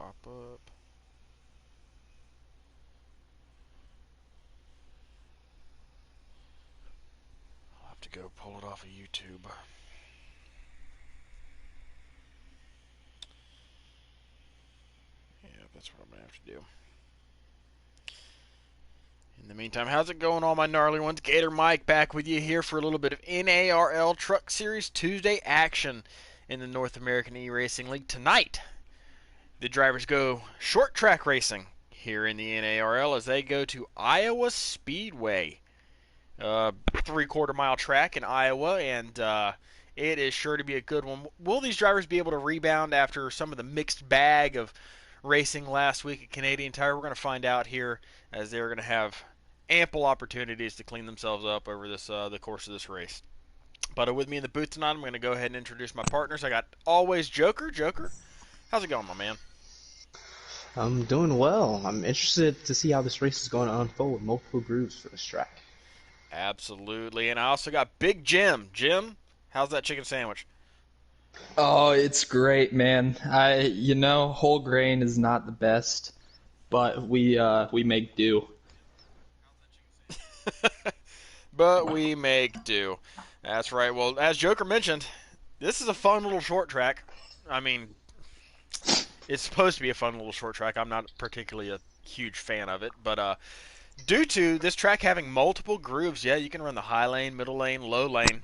pop up. I'll have to go pull it off of YouTube. Yeah, that's what I'm going to have to do. In the meantime, how's it going, all my gnarly ones? Gator Mike back with you here for a little bit of NARL Truck Series Tuesday action in the North American eRacing League. Tonight, the drivers go short track racing here in the NARL as they go to Iowa Speedway. 3/4 mile track in Iowa, and it is sure to be a good one. Will these drivers be able to rebound after some of the mixed bag of racing last week at Canadian Tire? We're going to find out here as they're going to have ample opportunities to clean themselves up over this the course of this race. But with me in the booth tonight, I'm going to go ahead and introduce my partners. I got always Joker. Joker, how's it going, my man? I'm doing well. I'm interested to see how this race is going to unfold with multiple grooves for this track. Absolutely. And I also got Big Jim. Jim, how's that chicken sandwich? Oh, it's great, man. Whole grain is not the best, but we make do. But we make do. That's right. Well, as Joker mentioned, this is a fun little short track. I mean, it's supposed to be a fun little short track. I'm not particularly a huge fan of it, but due to this track having multiple grooves, yeah, you can run the high lane, middle lane, low lane.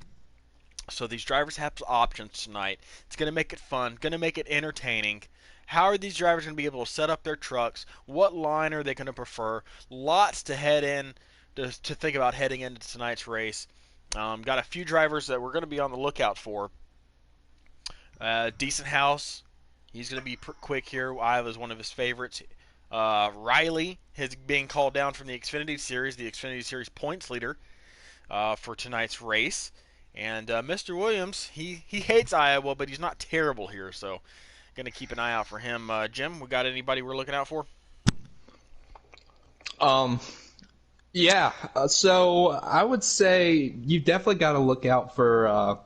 So these drivers have options tonight. It's going to make it fun, going to make it entertaining. How are these drivers going to be able to set up their trucks? What line are they going to prefer? Lots to head in to think about heading into tonight's race. Got a few drivers that we're going to be on the lookout for. Decent House, he's going to be quick here. Iowa's one of his favorites. Riley is being called down from the Xfinity Series points leader for tonight's race. And Mr. Williams, he hates Iowa, but he's not terrible here, so going to keep an eye out for him. Jim, we got anybody we're looking out for? Um, yeah. So I would say you definitely got to look out for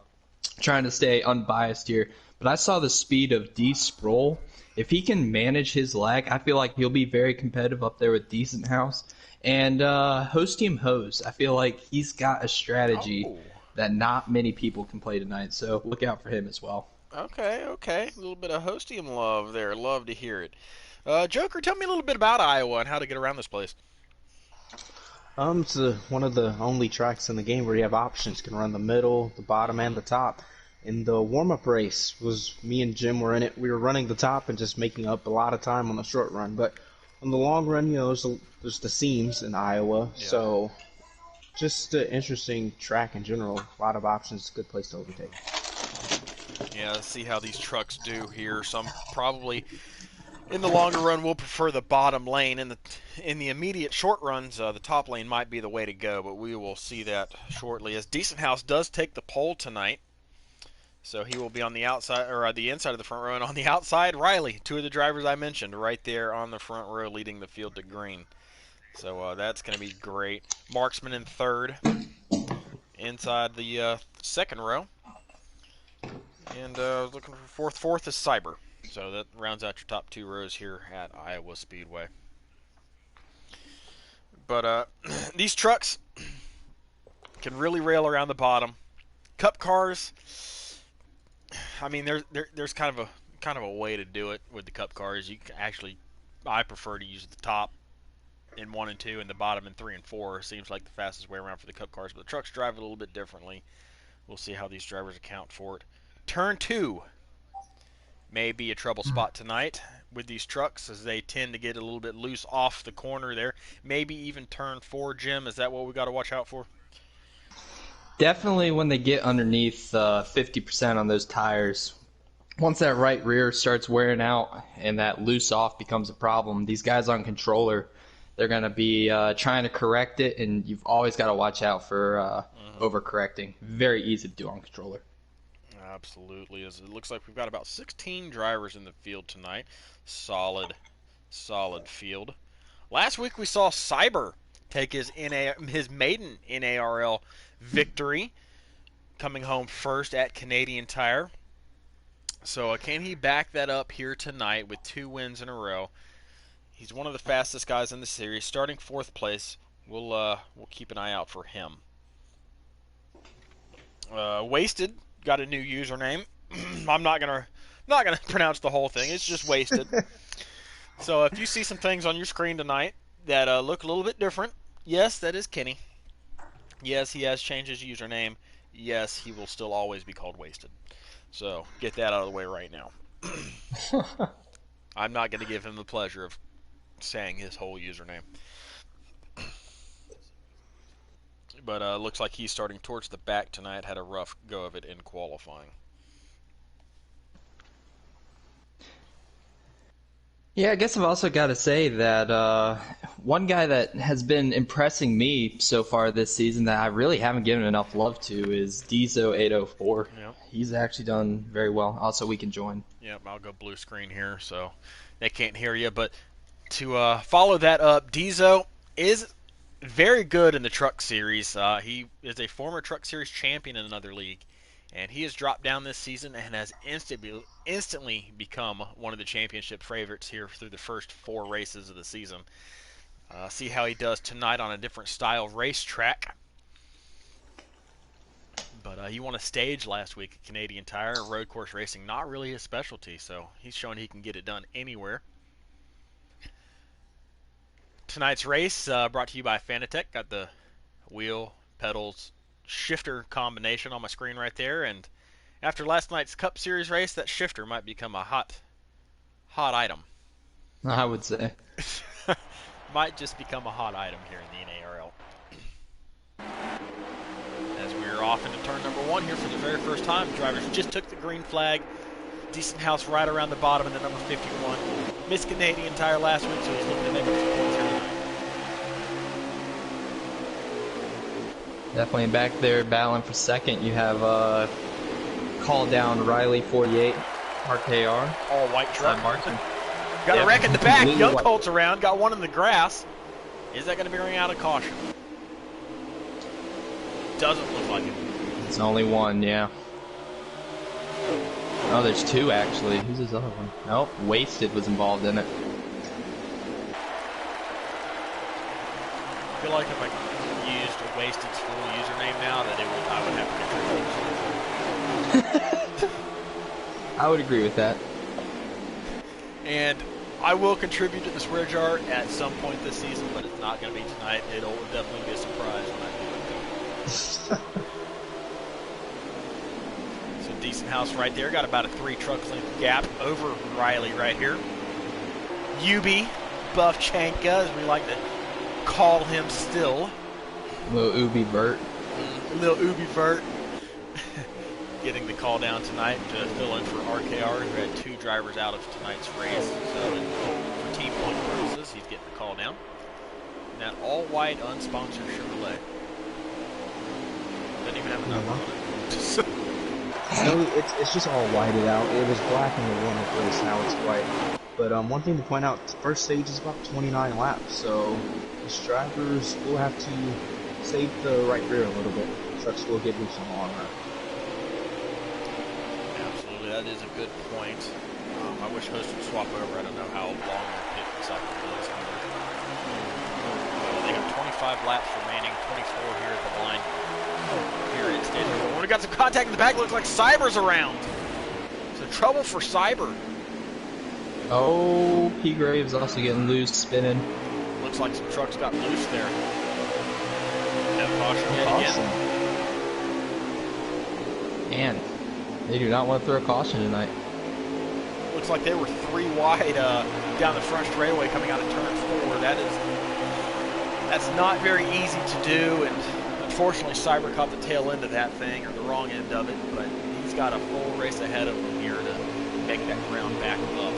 trying to stay unbiased here. But I saw the speed of D. Sproul. If he can manage his lag, I feel like he'll be very competitive up there with Decent House. And Host Team Hose, I feel like he's got a strategy that not many people can play tonight. So look out for him as well. Okay. A little bit of Hostium love there. Love to hear it. Joker, tell me a little bit about Iowa and how to get around this place. It's one of the only tracks in the game where you have options. You can run the middle, the bottom, and the top. In the warm-up race, was me and Jim were in it. We were running the top and just making up a lot of time on the short run. But on the long run, there's the seams in Iowa. Yeah. So just an interesting track in general. A lot of options. Good place to overtake. Yeah, let's see how these trucks do here. Some probably in the longer run will prefer the bottom lane. In the immediate short runs, the top lane might be the way to go, but we will see that shortly. As Decent House does take the pole tonight, so he will be on the outside or the inside of the front row, and on the outside, Riley, two of the drivers I mentioned, right there on the front row, leading the field to green. So that's going to be great. Marksman in third, inside the second row. And looking for fourth. Fourth is Cyber. So that rounds out your top two rows here at Iowa Speedway. But these trucks can really rail around the bottom. Cup cars, I mean, there's kind of a way to do it with the Cup cars. You can actually, I prefer to use the top in 1 and 2 and the bottom in 3 and 4. Seems like the fastest way around for the Cup cars, but the trucks drive a little bit differently. We'll see how these drivers account for it. Turn 2 may be a trouble spot tonight with these trucks as they tend to get a little bit loose off the corner there. Maybe even turn 4, Jim. Is that what we got to watch out for? Definitely when they get underneath 50% on those tires. Once that right rear starts wearing out and that loose off becomes a problem, these guys on controller, they're going to be trying to correct it, and you've always got to watch out for overcorrecting. Very easy to do on controller. Absolutely. As it looks like we've got about 16 drivers in the field tonight. Solid field. Last week we saw Cyber take his maiden NARL victory, coming home first at Canadian Tire. So can he back that up here tonight with 2 wins in a row? He's one of the fastest guys in the series, starting 4th place. We'll keep an eye out for him. Wasted got a new username. I'm not gonna pronounce the whole thing. It's just Wasted. So if you see some things on your screen tonight that look a little bit different, yes, that is Kenny. Yes, he has changed his username. Yes, he will still always be called Wasted. So get that out of the way right now. I'm not going to give him the pleasure of saying his whole username. But looks like he's starting towards the back tonight. Had a rough go of it in qualifying. Yeah, I guess I've also got to say that one guy that has been impressing me so far this season that I really haven't given enough love to is Diesel804. Yep. He's actually done very well. Also, we can join. Yep, I'll go blue screen here so they can't hear you. But to follow that up, Diesel is very good in the Truck Series. He is a former Truck Series champion in another league, and he has dropped down this season and has instantly become one of the championship favorites here through the first 4 races of the season. See how he does tonight on a different style racetrack. But he won a stage last week at Canadian Tire. Road course racing, not really his specialty, so he's shown he can get it done anywhere. Tonight's race brought to you by Fanatec. Got the wheel, pedals, shifter combination on my screen right there. And after last night's Cup Series race, that shifter might become a hot item. I would say. Might just become a hot item here in the NARL. As we're off into turn number 1 here for the very first time, drivers just took the green flag. Decent house right around the bottom in the number 51. Missed Canadian Tire last week, so he's looking to make up some points here tonight. Definitely back there battling for second. You have call down Riley 48, RKR. All white truck. Martin. Got a wreck in the back. Completely Young white. Colt's around. Got one in the grass. Is that going to be running out of caution? Doesn't look like it. It's only one, yeah. Oh, there's 2 actually. Who's this other one? Nope, Wasted was involved in it. I feel like if I used a Wasted full username now, that I would have to contribute. I would agree with that. And I will contribute to the swear jar at some point this season, but it's not going to be tonight. It'll definitely be a surprise when I do it. So decent house right there. Got about a 3 truck length gap over Riley right here. Ubi Buffchanka, as we like to call him still. Little Ubi Bert. Little Ubi Vert. Getting the call down tonight to fill in for RKR, who had 2 drivers out of tonight's race. So for team point purposes, he's getting the call down. And that all-white, unsponsored Chevrolet. Doesn't even have a number on it. No, it's just all whited out. It was black in the warm-up race, now it's white. But one thing to point out, the first stage is about 29 laps, so these drivers will have to save the right rear a little bit. Trucks will get loose on the long run. Absolutely, that is a good point. I wish hosts would swap over. I don't know how long their pit cycle is here. They have 25 laps remaining, 24 here at the line. Here at stage number 1. We got some contact in the back. Looks like Cyber's around. So trouble for Cyber. Oh, P. Graves also getting loose, spinning. Looks like some trucks got loose there. No caution yet again. And they do not want to throw a caution tonight. Looks like they were 3 wide down the front straightaway coming out of turn 4. That's not very easy to do, and unfortunately Cyber caught the tail end of that thing, or the wrong end of it, but he's got a full race ahead of him here to make that ground back up.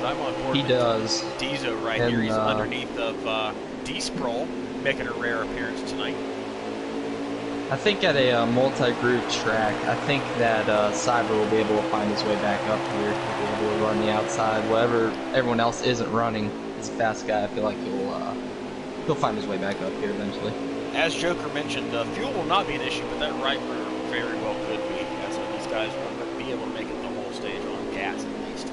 I'm on board. He does. Diesel right here. He's underneath of D-Sproul, making a rare appearance tonight. I think at a multi-group track, I think that Cyber will be able to find his way back up here. He'll be able to run the outside. Whatever everyone else isn't running, he's a fast guy. I feel like he'll find his way back up here eventually. As Joker mentioned, fuel will not be an issue, but that right rear very well could be. As these guys will be be able to make it the whole stage on gas at least.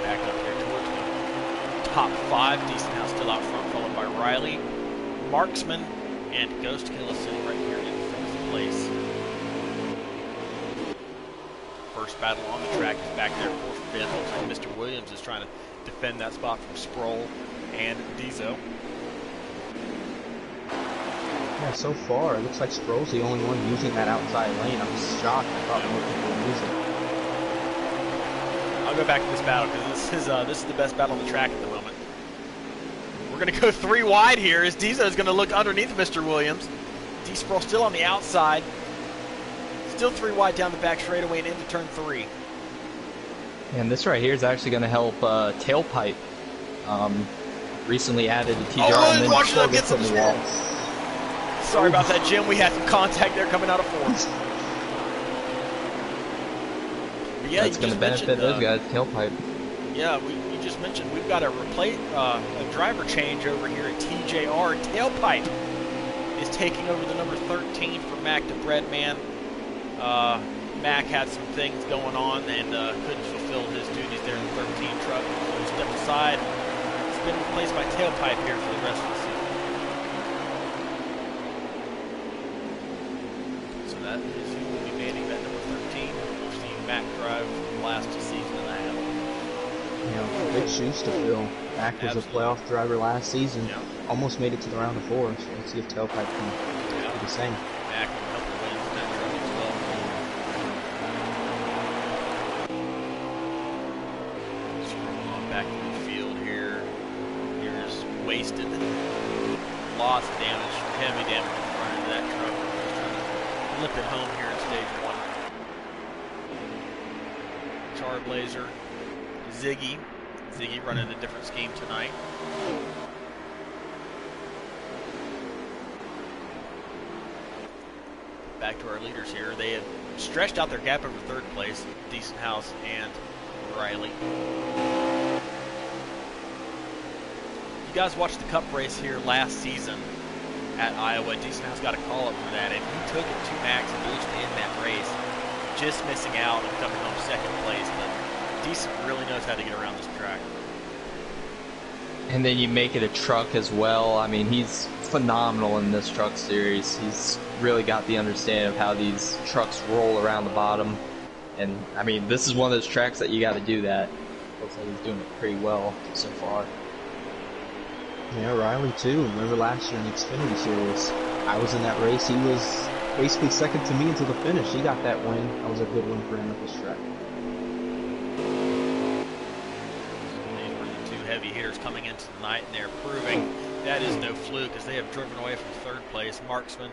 Back up here towards the top 5. Decent House still out front, followed by Riley, Marksman, and Ghost Killer sitting right here in 4th place. First battle on the track is back there for 5th. Looks like Mr. Williams is trying to defend that spot from Sproul and Diesel. Yeah, so far, it looks like Sproul's the only one using that outside lane. I'm shocked. I thought more people would use it. I'll go back to this battle because this is the best battle on the track at the moment. We're going to go 3 wide here as Diesel is going to look underneath Mr. Williams. D. Sproul still on the outside. Still 3 wide down the back straightaway and into turn 3. And this right here is actually going to help Tailpipe. Recently added a T-jar and then watch that get from some the wall. Sorry about that, Jim. We had some contact there coming out of 4th. Yeah, that's going to benefit those guys. Tailpipe. Yeah, you just mentioned we've got a driver change over here at TJR. Tailpipe is taking over the number 13 for Mac the Breadman. Mac had some things going on and couldn't fulfill his duties there in the 13 truck. So he stepped aside. It's been replaced by Tailpipe here for the rest of the season. So that is who will be manning that number 13. We've seen Mac drive the last season and a half. Yeah, big shoes to fill. Mac was a playoff driver last season. Yeah. Almost made it to the round of 4, so let's see if Tailpipe can do the same. Mac will help her win that truck as well. Scrolling on back in the field here. Here's Wasted. Lots of damage, heavy damage in front of that truck. Just trying to flip it home here in stage 1. Charblazer. Ziggy. Ziggy running a different scheme tonight. Back to our leaders here. They have stretched out their gap over 3rd place, Decent House and Riley. You guys watched the Cup race here last season at Iowa. Decent House got a call up for that, and he took it to Max and Boost in that race, just missing out and coming home 2nd place. But Decent really knows how to get around this track. And then you make it a truck as well. I mean, he's phenomenal in this truck series. He's really got the understanding of how these trucks roll around the bottom. And, I mean, this is one of those tracks that you got to do that. Looks like he's doing it pretty well so far. Yeah, Riley too. Remember last year in the Xfinity series, I was in that race. He was basically second to me until the finish. He got that win. That was a good win for him at this track. These were the 2 heavy hitters coming into the night, and they're proving that is no fluke as they have driven away from 3rd place. Marksman,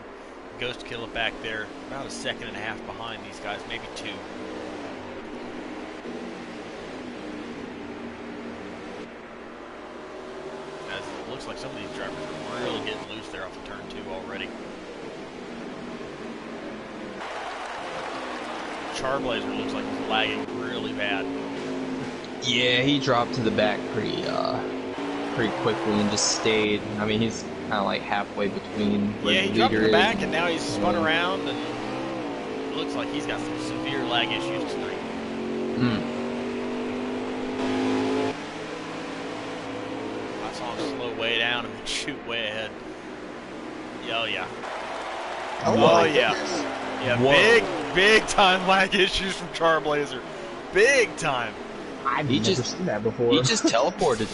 Ghost Killer back there, about a 1.5 seconds behind these guys, maybe 2. As it looks like some of these drivers are really getting loose there off of turn 2 already. Charblazer looks like he's lagging really bad. Yeah, he dropped to the back pretty quickly and just stayed. I mean, he's kind of like halfway between where Yeah, the he dropped to leader the is. back and now he's spun around and it looks like he's got some severe lag issues tonight. I saw him slow way down and then shoot way ahead. Oh yeah. Oh yeah. Yeah, Whoa. big time lag issues from Charblazer. Big time. I've never seen that before. He just teleported.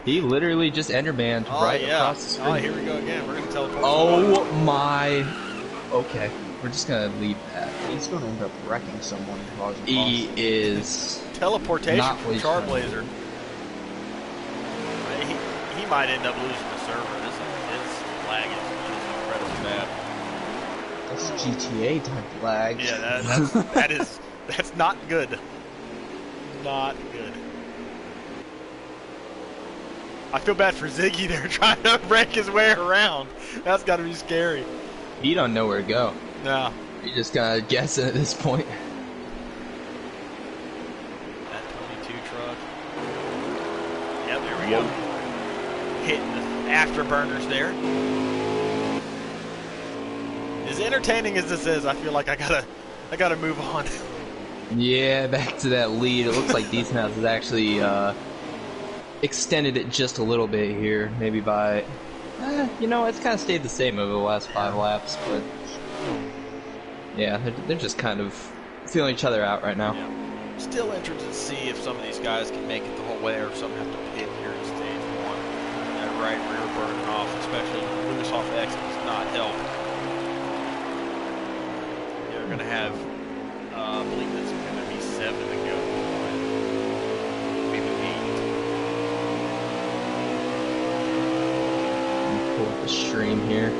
He literally just enderbanned right across the screen. Oh, here we go again. We're going to teleport. Oh my. Okay, we're just going to leave that. He's going to end up wrecking someone. He is. Teleportation not from Charblazer. He might end up losing the server. His lag is incredibly bad. That's GTA type lag. Yeah, that's not good. Not good. I feel bad for Ziggy there trying to break his way around. That's got to be scary. He don't know where to go. No. He just kind of guessing at this point. That 22 truck. Yep, there we go. Hitting the afterburners there. As entertaining as this is, I feel like I gotta move on. Yeah, back to that lead. It looks like Decent House has actually extended it just a little bit here, maybe by, you know, it's kind of stayed the same over the last 5 laps, but yeah, they're just kind of feeling each other out right now. Yeah. Still interested to see if some of these guys can make it the whole way, or if some have to pit here in stage 1. That right rear burning off, especially loose off exit, does not help. You're gonna have, I believe it's gonna be 7 to go. Maybe 8. Pull up the stream here.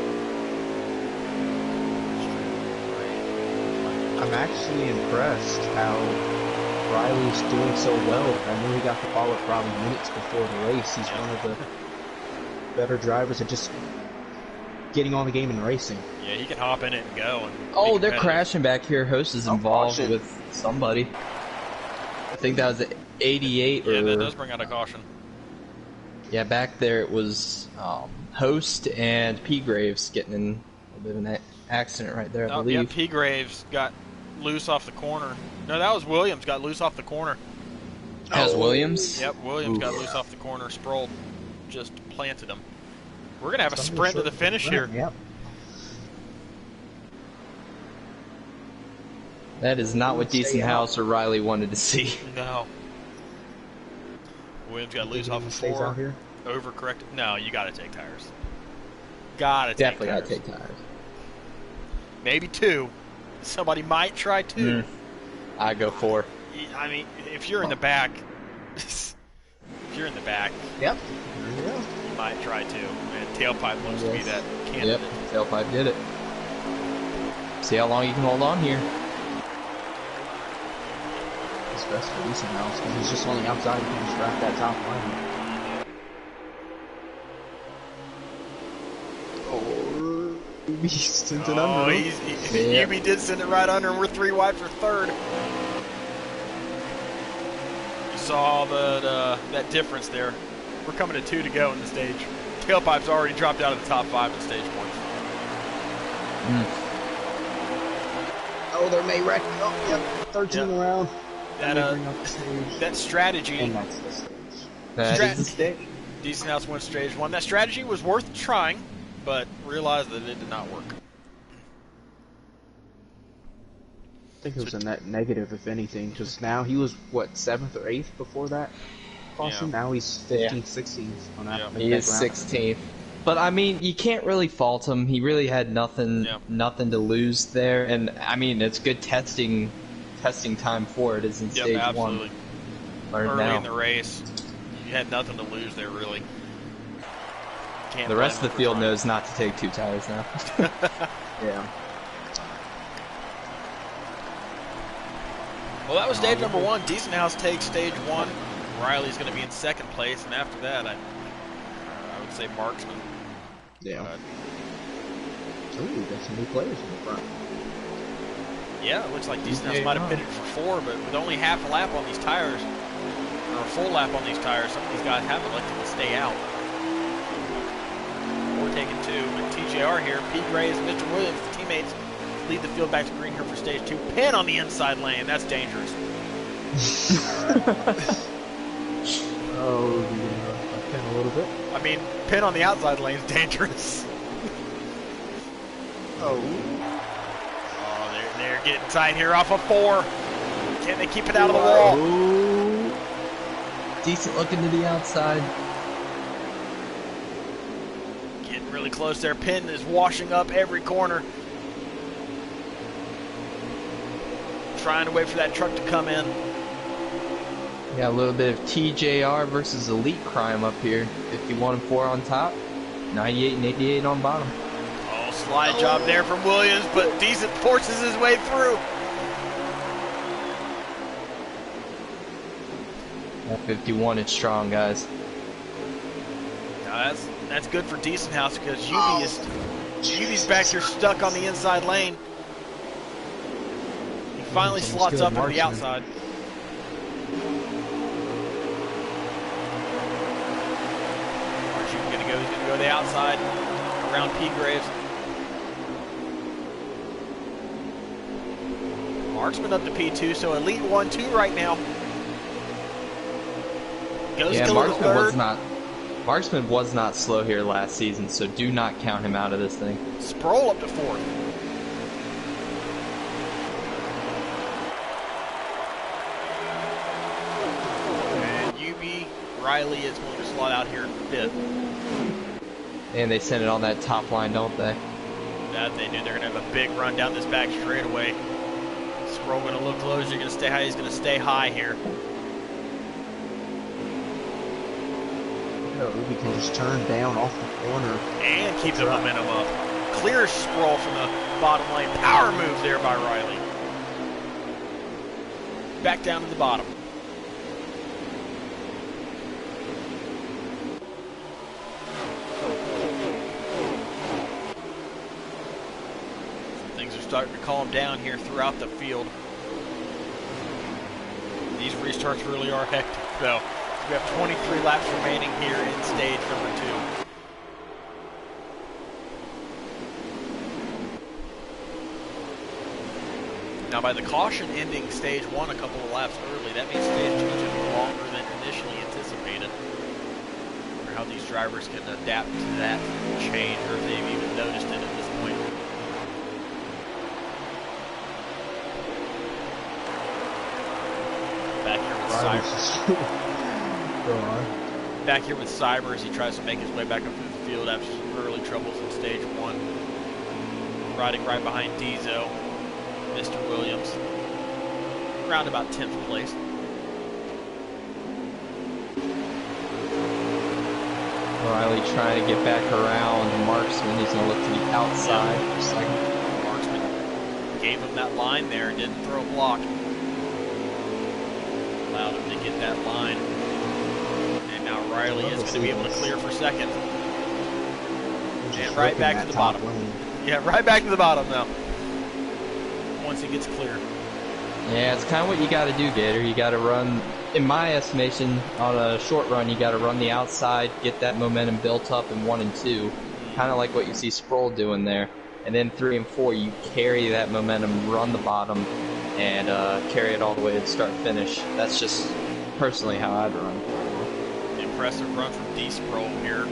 I'm actually impressed how Riley's doing so well. I know he got the ball up probably minutes before the race. He's one of the better drivers at just getting on the game and racing. Yeah, he can hop in it and go. And Oh, they're crashing back here. Host is involved with somebody. I think that was 88. Yeah, or, that does bring out a caution. Yeah, back there it was Host and P. Graves getting in a bit of an accident right there, I believe. Yeah, P. Graves got loose off the corner. No, that was Williams got loose off the corner. That was Williams? Yep, Williams got loose off the corner. Sproul just planted him. We're going to have a sprint to the finish here. Yep. That is not what Decent House or Riley wanted to see. No. Williams got loose off of Stays 4. out here. Overcorrected. No, you got to take tires. Got to take Definitely tires. got to take tires. Maybe 2. Somebody might try 2. I go 4. I mean, if you're in the back, Yep. There you go. you might try 2. And Tailpipe looks to be that candidate. Yep, Tailpipe did it. See how long you can hold on here. It's best for Decent House because he's just on the outside. He can just wrap that top line. He sent it under him. Yubi did send it right under, and we're 3 wide for 3rd. You saw that difference there. We're coming to 2 to go in the stage. Tailpipe's already dropped out of the top 5 in stage 1. Oh, they're May wreck. Oh, yep. 13 around. That strategy. And that's the stage. That is the stage. Decent House wins stage 1. That strategy was worth trying, but realized that it did not work. I think it was a net negative, if anything, because now he was, what, 7th or 8th before that caution? Yeah. Now he's 15th, 16th on that. Yeah. He is 16th. But I mean, you can't really fault him. He really had nothing to lose there. And I mean, it's good testing time for it. Is in stage absolutely. 1. Early in the race, you had nothing to lose there, really. The rest of the field knows not to take 2 tires now. Yeah. Well, that was stage number 1. Decent House takes stage 1. Riley's going to be in 2nd place, and after that, I would say Marksman. Yeah. Ooh, got some new players in the front. Yeah, it looks like Decent House might have pitted for 4, but with only half a lap on these tires, or a full lap on these tires, some of these guys have elected to stay out. We're taking 2. And TJR here, P. Graves, Mr. Williams, the teammates lead the field back to green here for stage 2. Pin on the inside lane. That's dangerous. Oh, yeah. Pin a little bit. I mean, pin on the outside lane is dangerous. Oh, they're getting tight here off of 4. Can they keep it out of the wall? Ooh. Decent looking to the outside. Getting really close there. Pin is washing up every corner. Trying to wait for that truck to come in. Yeah, a little bit of TJR versus Elite Crime up here. 51 and 4 on top, 98 and 88 on bottom. Oh, slide job there from Williams, but Decent forces his way through. That 51 is strong, guys. Now that's good for Decent House because Yubi's back here stuck on the inside lane. He finally slots up into the outside. He's going to go the outside around P. Graves. Marksman up to P2, so Elite 1-2 right now. Goes Yeah, Killer to third. Marksman was not slow here last season, so do not count him out of this thing. Sproul up to fourth. And UB Riley is going to slot out here in fifth. And they send it on that top line, don't they? That they do. They're going to have a big run down this back straightaway. Sproul going to look low. He's going to stay high. He's going to stay high here. Ruby can just turn down off the corner. And keep the momentum up. Clear Sproul from the bottom lane. Power move there by Riley. Back down to the bottom. Things are starting to calm down here throughout the field. These restarts really are hectic, though. We have 23 laps remaining here in stage number 2. Now, by the caution ending stage 1 a couple of laps early, that means stage 2 is going to be longer than initially anticipated. I wonder how these drivers can adapt to that change, or if they've even noticed it at this point. Back here with Cybers. Back here with Cyber as he tries to make his way back up through the field after some early troubles in stage 1. Riding right behind Diesel, Mr. Williams, around about 10th place. Riley trying to get back around Marksman. He's going to look to the outside for a second. Marksman gave him that line there and didn't throw a block. Allowed him to get that line. And now Riley is going to be able to clear for second. And right back to the bottom. Yeah, right back to the bottom now. Once he gets clear. Yeah, it's kind of what you got to do, Gator. You got to run, in my estimation, on a short run, you got to run the outside, get that momentum built up in 1 and 2. Kind of like what you see Sproul doing there. And then 3 and 4, you carry that momentum, run the bottom, and carry it all the way to start finish. That's just personally how I'd run. Impressive run from D Sproul here.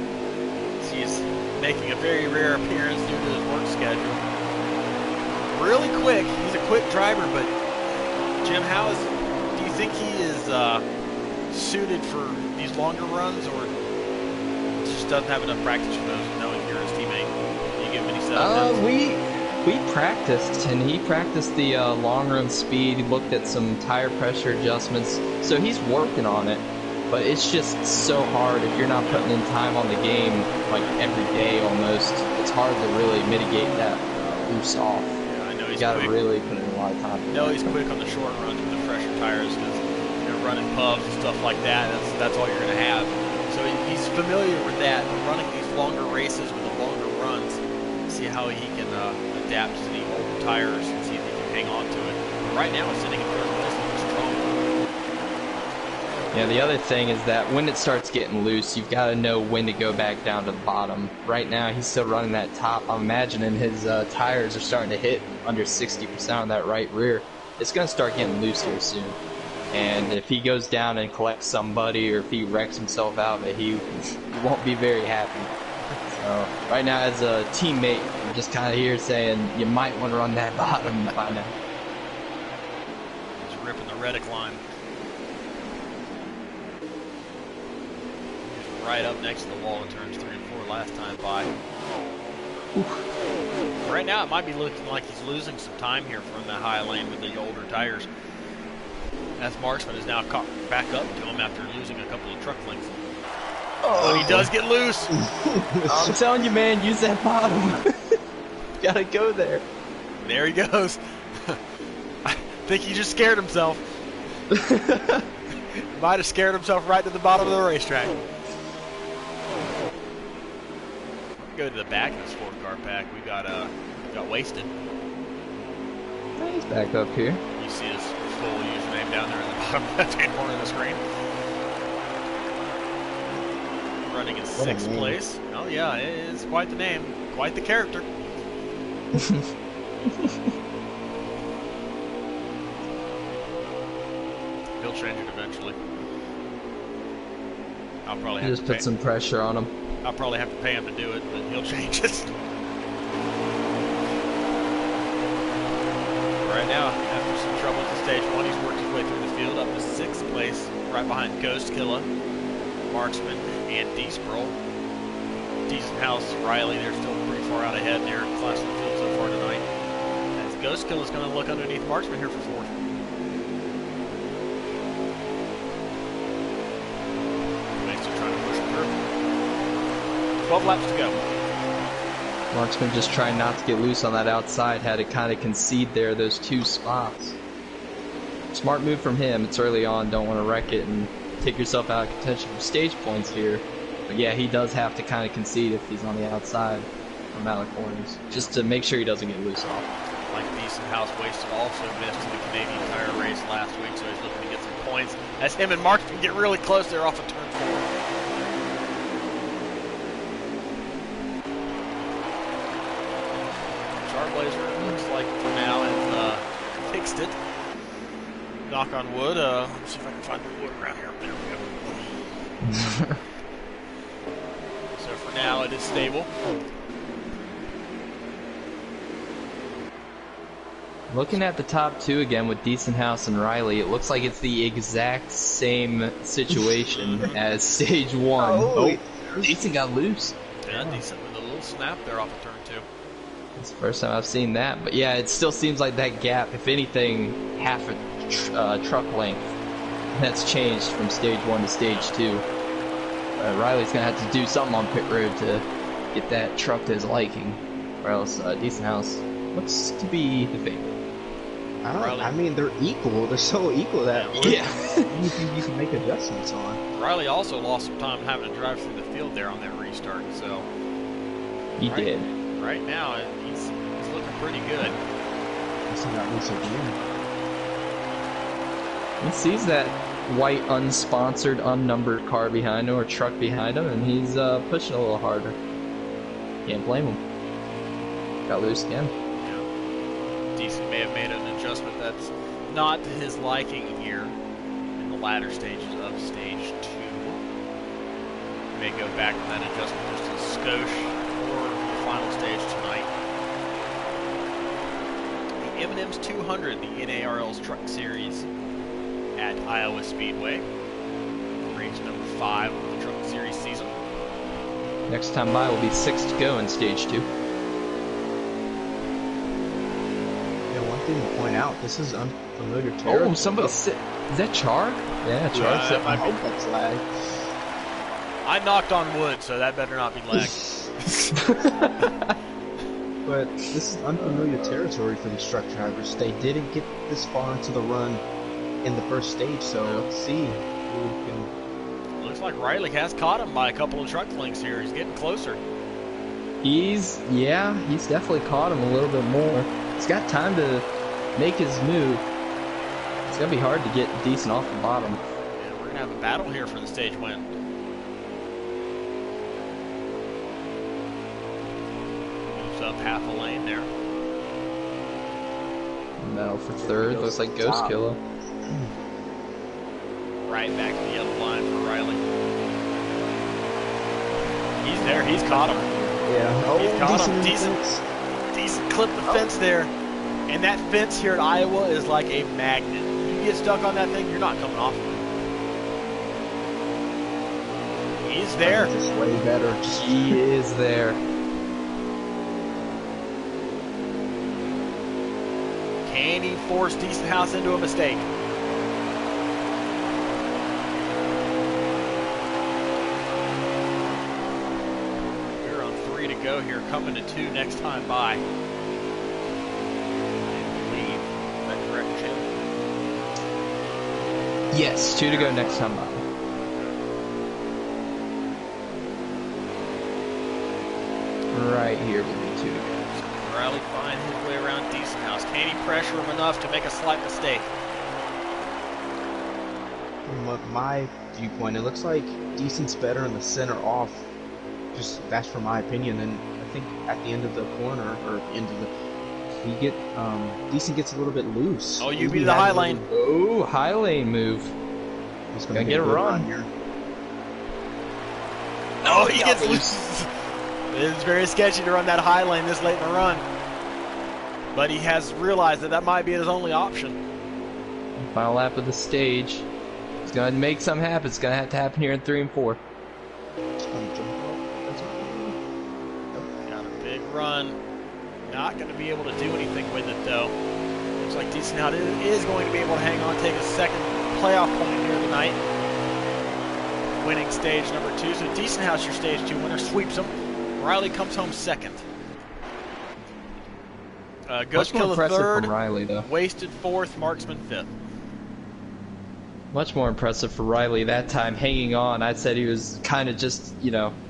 He's making a very rare appearance due to his work schedule. Really quick. He's a quick driver, but Jim, do you think he is suited for these longer runs, or just doesn't have enough practice for those, knowing you're his teammate? Do you give him any setup? We practiced, and he practiced the long run speed. He looked at some tire pressure adjustments, so he's working on it. But it's just so hard if you're not putting in time on the game, like every day almost. It's hard to really mitigate that loose off. Yeah, I know he's you got to quick. really put in a lot of time. I know he's quick on the short runs with the fresher tires, because running pubs and stuff like that, that's all you're going to have. So he's familiar with that, running these longer races with the longer runs. See how he can adapt to the old tires and see if he can hang on to it. But right now, it's sitting in third place, looking strong. Yeah, the other thing is that when it starts getting loose, you've got to know when to go back down to the bottom. Right now, he's still running that top. I'm imagining his tires are starting to hit under 60% on that right rear. It's going to start getting loose here soon. And if he goes down and collects somebody, or if he wrecks himself out, he won't be very happy. So right now, as a teammate, I'm just kind of here saying you might want to run that bottom by now. He's ripping the Reddick line. He's right up next to the wall in turns 3 and 4 last time by. Oof. Right now, it might be looking like he's losing some time here from the high lane with the older tires. As Marksman is now caught back up to him after losing a couple of truck lengths. Oh, he does get loose. I'm telling you, man, use that bottom. Gotta go there. There he goes. I think he just scared himself. Might have scared himself right to the bottom of the racetrack. Go to the back of the sport car pack. We got wasted. He's back up here. You see his full username down there in the bottom left-hand corner of the screen. Running in 6th place. Oh yeah, it is quite the name, quite the character. He'll change it eventually. I'll probably have Just to put pay. some pressure on him. I'll probably have to pay him to do it, but he'll change it. Right now, after some trouble at stage 1, he's worked his way through the field up to 6th place, right behind Ghost Killa, Marksman, and D-Sproul. Decent House, Riley, they're still pretty far out ahead in their class of the field so far tonight. As Ghost Killa's going to look underneath Marksman here for 4th. Still trying to push him through. 12 laps to go. Marksman just trying not to get loose on that outside, had to kind of concede there, those 2 spots. Smart move from him. It's early on, don't want to wreck it and take yourself out of contention for stage points here. But yeah, he does have to kind of concede if he's on the outside from out of corners, just to make sure he doesn't get loose off. Like Decent House wasted also missed in the Canadian Tire race last week, so he's looking to get some points. As him and Marksman get really close, they're off of turn 4. Blazer looks like for now has fixed it. Knock on wood. Let's see if I can find the wood around here. There we go. So for now it is stable. Looking at the top 2 again with Decent House and Riley, it looks like it's the exact same situation as stage 1. Oh, Decent got loose. Yeah, Decent with a little snap there off of turn 2. It's the first time I've seen that, but yeah, it still seems like that gap, if anything, half a truck length. That's changed from stage 1 to stage 2. Riley's gonna have to do something on pit road to get that truck to his liking, or else Decent House looks to be the favorite. I mean, they're equal. They're so equal that anything you can make adjustments on. Riley also lost some time having to drive through the field there on that restart, so He did. Right now, he's looking pretty good. He sees that white, unsponsored, unnumbered car behind him, or truck behind him, and he's pushing a little harder. Can't blame him. Got loose again. Yeah. Decent may have made an adjustment that's not to his liking here in the latter stages of stage 2. May go back on that adjustment just a skosh for the final stage tonight. The M&M's 200, the NARL's Truck Series at Iowa Speedway. Race number 5 of the Truck Series season. Next time by will be 6 to go in stage 2. Yeah, one thing to point out, this is unfamiliar territory. Oh, somebody said, is that Char? Yeah, Char said, I hope that's lag. I knocked on wood, so that better not be lag. But this is unfamiliar territory for these truck drivers. They didn't get this far into the run in the first stage, so let's see who can... Looks like Riley has caught him by a couple of truck lengths here. He's getting closer. he's definitely caught him a little bit more. He's got time to make his move. It's going to be hard to get Decent off the bottom. And we're going to have a battle here for the stage win. Moves up half a lane there. Battle for third. Looks like Ghost Killa. Right back to the yellow line for Riley. He's there. He's caught him. Yeah. Oh, He's caught him. Decent. Decent clip the fence there. And that fence here at Iowa is like a magnet. You get stuck on that thing, you're not coming off of it. He's there. Just way better. He is there. Can he force Decent House into a mistake? We're on 3 to go here, coming to 2 next time by. I believe. Is that correct, Jim? Yes, 2 to go next time by. Right here will be 2 to go. Riley find his way around Decent House. Can he pressure him enough to make a slight mistake? From my viewpoint, it looks like Decent's better in the center off. Just that's from my opinion. And I think at the end of the corner, or end of the Decent gets a little bit loose. Oh, you beat the high lane. Oh, high lane move. He's Gonna get a run here. Oh, he gets loose. It's very sketchy to run that high lane this late in the run. But he has realized that might be his only option. Final lap of the stage. He's gonna make something happen. It's gonna have to happen here in 3 and 4. Got a big run. Not going to be able to do anything with it, though. Looks like Decent House is going to be able to hang on, take a second playoff point here tonight. Winning stage number 2. So Decent House, your stage 2 winner, sweeps him. Riley comes home second. Ghost Killer third. From Riley, though. Wasted fourth. Marksman fifth. Much more impressive for Riley that time, hanging on. I said he was kind of just,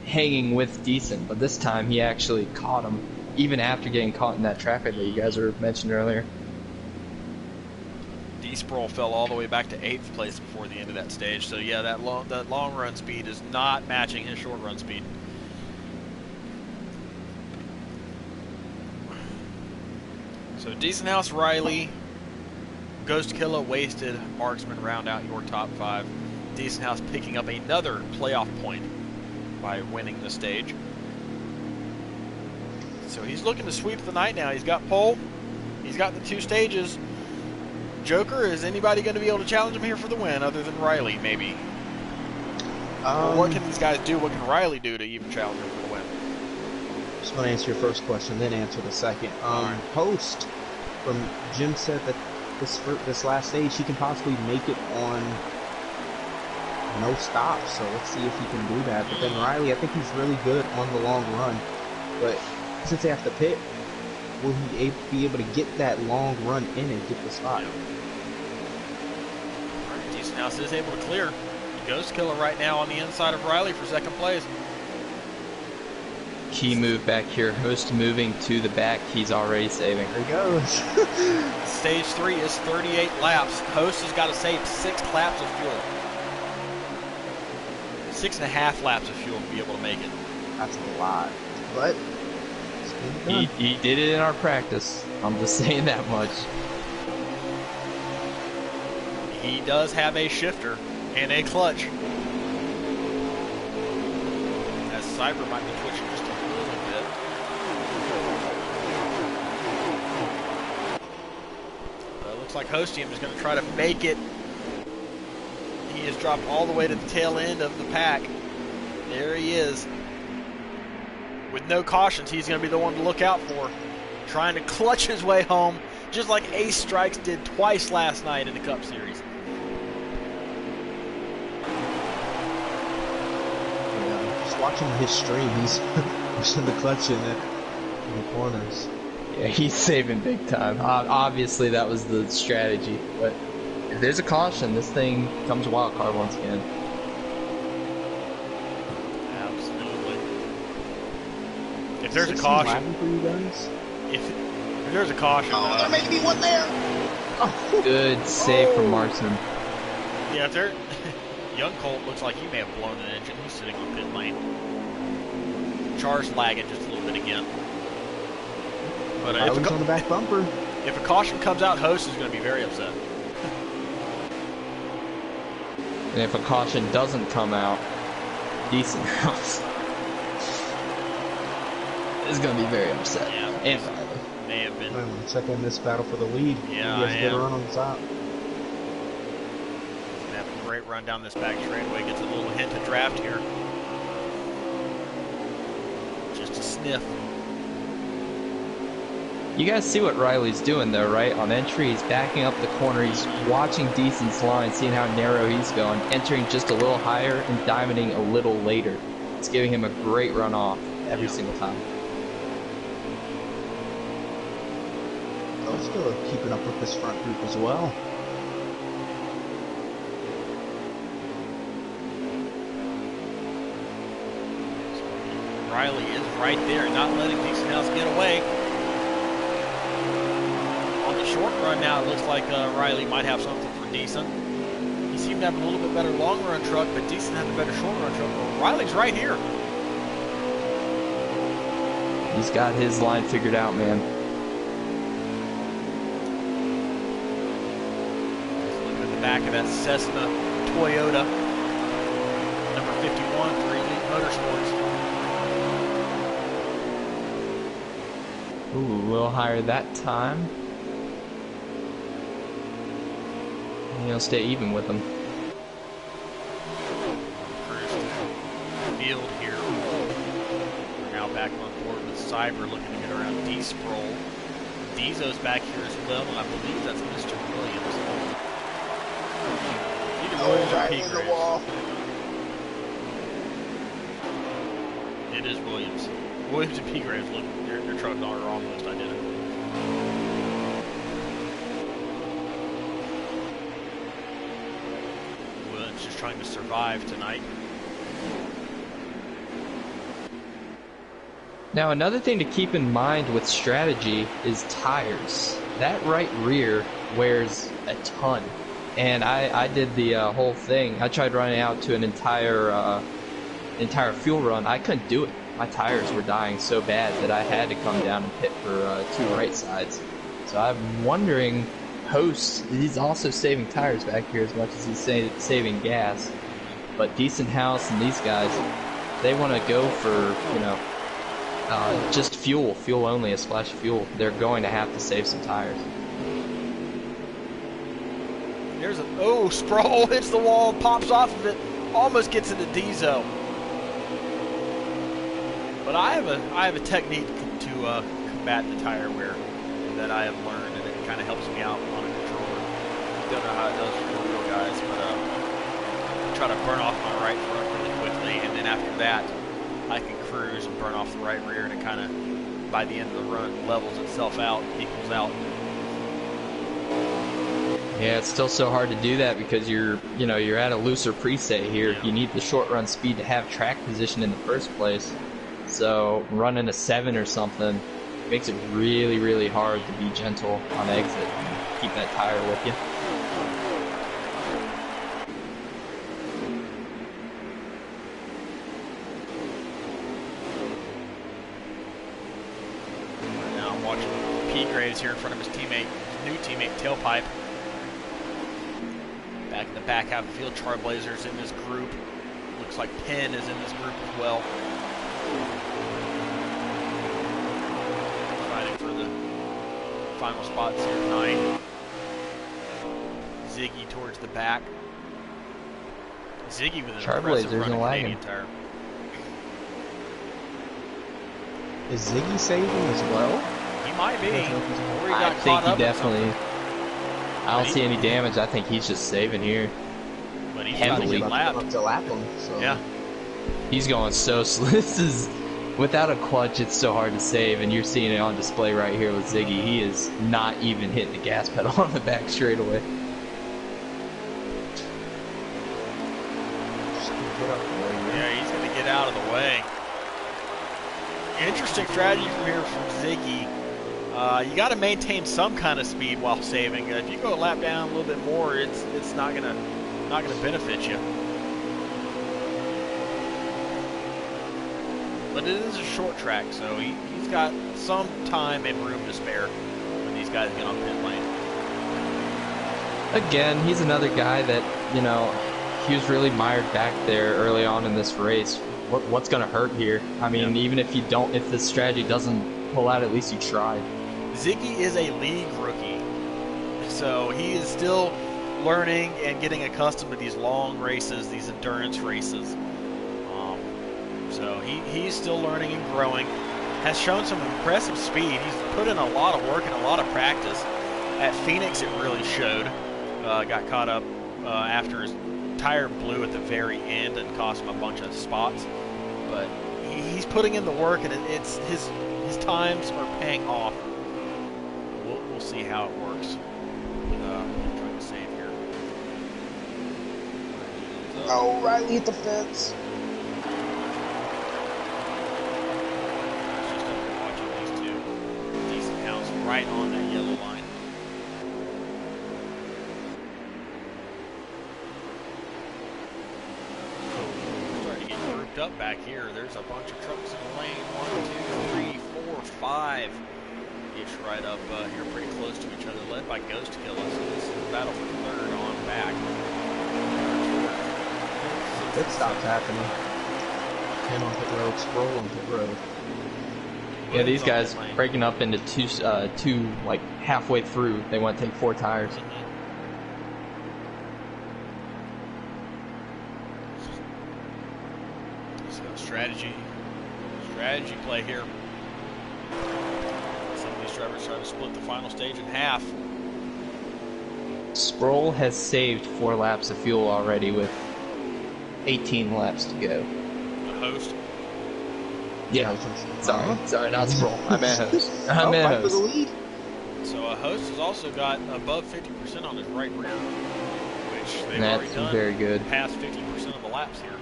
hanging with Decent, but this time he actually caught him, even after getting caught in that traffic that you guys were mentioned earlier. D-Sproul fell all the way back to 8th place before the end of that stage, so yeah, that long run speed is not matching his short run speed. So Decent House, Riley, Ghost Killer, Wasted, Marksman round out your top 5. Decent House picking up another playoff point by winning the stage. So he's looking to sweep the night now. He's got pole. He's got the 2 stages. Joker, is anybody going to be able to challenge him here for the win other than Riley, maybe? What can these guys do? What can Riley do to even challenge him for the win? Just want to answer your first question, then answer the second. Host from Jim said that this last stage he can possibly make it on no stops. So let's see if he can do that. But then Riley, I think he's really good on the long run. But since they have to pit, will he be able to get that long run in and get the spot? Decent House is able to clear. Ghost Killer right now on the inside of Riley for second place. Key move back here. Host moving to the back. He's already saving. There he goes. Stage 3 is 38 laps. Host has got to save 6 laps of fuel. 6.5 laps of fuel to be able to make it. That's a lot. But he did it in our practice. I'm just saying that much. He does have a shifter and a clutch. As Cyber might be twitching just a little bit. It looks like Hostium is going to try to make it. He has dropped all the way to the tail end of the pack. There he is. With no cautions, he's going to be the one to look out for. Trying to clutch his way home, just like Ace Strikes did twice last night in the Cup Series. Yeah, just watching his stream, he's pushing the clutch in the corners. Yeah, he's saving big time. Obviously, that was the strategy. But if there's a caution, this thing comes wild card once again. If there's a caution, for you guys? if there's a caution, there may be one there. Oh. Good save from Marksman. Yeah, if there, Young Colt looks like he may have blown an engine. He's sitting on pit lane. Char's lagging just a little bit again. But if on the back bumper. If a caution comes out, Host is going to be very upset. And if a caution doesn't come out, Decent House is going to be very upset. Yeah, and may have been. I'm checking this battle for the lead. Yeah, he has a good run on the top. Gonna have a great run down this back straightaway. Gets a little hint of draft here. Just a sniff. You guys see what Riley's doing though, right? On entry, he's backing up the corner. He's watching Decent's line, seeing how narrow he's going, entering just a little higher and diamonding a little later. It's giving him a great run off every single time. Still keeping up with this front group as well. Riley is right there, not letting Decent House get away. On the short run now, it looks like Riley might have something for Decent. He seemed to have a little bit better long run truck, but Decent had a better short run truck. Well, Riley's right here. He's got his line figured out, man. back of that Cessna Toyota, number 51 for Elite Motorsports. Ooh, a little higher that time. And he'll stay even with them. Cruise to the field here. We're now back on board with Cyber looking to get around D. Sproul. Dizzo's back here as well, and I believe that's Mr. Williams. Either Williams or P. Graves. It is Williams. Williams and P. Graves look, their trucks are almost identical. Williams just trying to survive tonight. Now, another thing to keep in mind with strategy is tires. That right rear wears a ton. And I did the whole thing. I tried running out to an entire fuel run. I couldn't do it. My tires were dying so bad that I had to come down and pit for 2 right sides. So I'm wondering, Host, he's also saving tires back here as much as he's saving gas. But Decent House and these guys, they want to go for, just fuel only, a splash of fuel. They're going to have to save some tires. There's Sproul hits the wall, pops off of it, almost gets into Dizzo. But I have a technique to combat the tire wear that I have learned, and it kind of helps me out on a controller. Don't know how it does for the real guys, but I try to burn off my right front really quickly, and then after that, I can cruise and burn off the right rear, and it kind of, by the end of the run, levels itself out, equals out. Yeah, it's still so hard to do that because you're at a looser preset here. Yeah. You need the short run speed to have track position in the first place. So running a 7 or something makes it really, really hard to be gentle on exit and keep that tire with you. Now I'm watching P. Graves here in front of his new teammate Tailpipe. Back in the back half of the field, Trailblazers in this group. Looks like Penn is in this group as well. Fighting for the final spots here tonight. Ziggy towards the back. Ziggy with an impressive run of Canadian tire. Is Ziggy saving as well? He might be. Or he got I think caught he up definitely. I don't see any damage. I think he's just saving here. But he's heavily got lapped. Up to lap him. So. Yeah. He's going so slow. This is, without a clutch, it's so hard to save, and you're seeing it on display right here with Ziggy. He is not even hitting the gas pedal on the back straightaway. Yeah, he's going to get out of the way. Interesting strategy from here from Ziggy. You got to maintain some kind of speed while saving. If you go a lap down a little bit more, it's not gonna benefit you. But it is a short track, so he's got some time and room to spare when these guys get on pit lane. Again, he's another guy that, he was really mired back there early on in this race. What's going to hurt here? I mean, even if if this strategy doesn't pull out, at least you tried. Ziggy is a league rookie, so he is still learning and getting accustomed to these long races, these endurance races. So he's still learning and growing. Has shown some impressive speed. He's put in a lot of work and a lot of practice. At Phoenix, it really showed. Got caught up after his tire blew at the very end and cost him a bunch of spots. But he's putting in the work, and it's his times are paying off. We'll see how it works. I'm trying to save here. Oh, Riley hit the fence. Just up here watching these two. Decent House right on that yellow line. Starting to get grouped up back here. There's a bunch of trucks in the lane. 1, 2, 3, 4, 5. Each right up here pretty close to each other, led by Ghost Killer. So this is a battle for third on back. Pit stop's happening. Him on pit road, Sproul on pit road. Yeah, these guys breaking up into two, like halfway through. They want to take 4 tires. So strategy play here. Some of these drivers trying to split the final stage in half. Sproul has saved 4 laps of fuel already with 18 laps to go. The host. Yeah. Sorry, not Sproul. I meant host. I meant host. For the lead. So a host has also got above 50% on his right rear, which they've That's already done very good. past 50% of the laps here.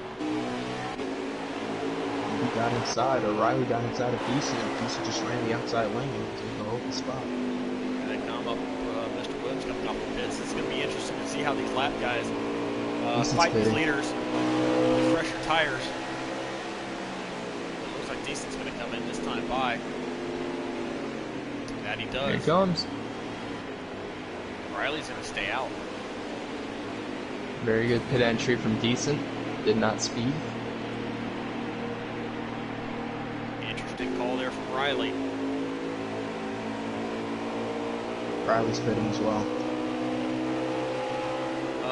He got inside, or Riley got inside of Decent, and Decent just ran the outside lane to the open spot. And they come up, Mr. Woods coming off the pits. It's going to be interesting to see how these lap guys fight these leaders with fresher tires. It looks like Decent's going to come in this time by. That he does. Here he comes. Riley's going to stay out. Very good pit entry from Decent. Did not speed. Interesting call there from Riley. Riley's pitting as well.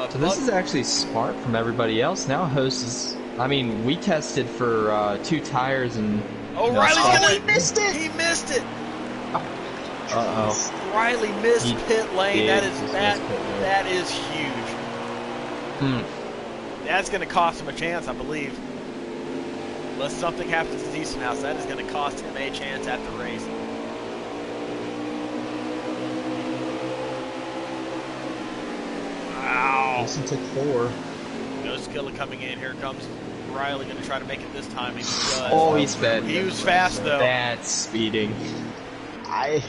So this is actually smart from everybody else. Now host is... I mean, we tested for 2 tires and... Oh, Riley's he missed it! He missed it! Uh-oh. Riley missed pit lane. That is huge. That's going to cost him a chance, I believe. Unless something happens to Decent House, that is going to cost him a chance at the race. Wow. Decent took 4. No Skilla coming in. Here comes Riley, going to try to make it this time. He does. Oh, he sped. He was fast, though. That's speeding.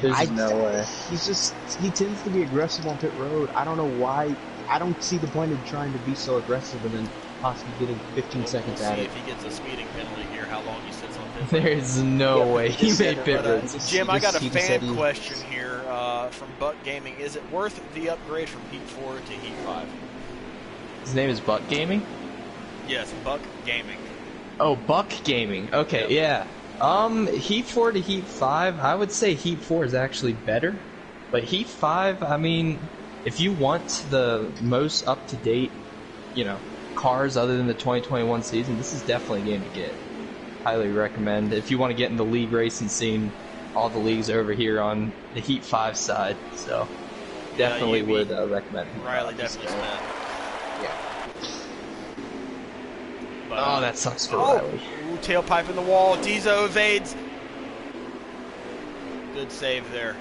There's no way. He tends to be aggressive on pit road. I don't know why. I don't see the point of trying to be so aggressive and then possibly getting 15 seconds at See it. if he gets a speeding penalty here, how long he sits on pit. There's no way he made pit road. Jim, I got a fan question here from Buck Gaming. Is it worth the upgrade from Heat 4 to Heat 5? His name is Buck Gaming? Yes, Buck Gaming. Oh, Buck Gaming. Okay, yeah. Heat 4 to Heat 5, I would say Heat 4 is actually better. But Heat 5, I mean, if you want the most up-to-date, cars other than the 2021 season, this is definitely a game to get. Highly recommend. If you want to get in the league racing scene, all the leagues are over here on the Heat 5 side. So, definitely would recommend. Riley definitely spent. Yeah. But, that sucks for Riley. Ooh, tailpipe in the wall. Diesel evades. Good save there.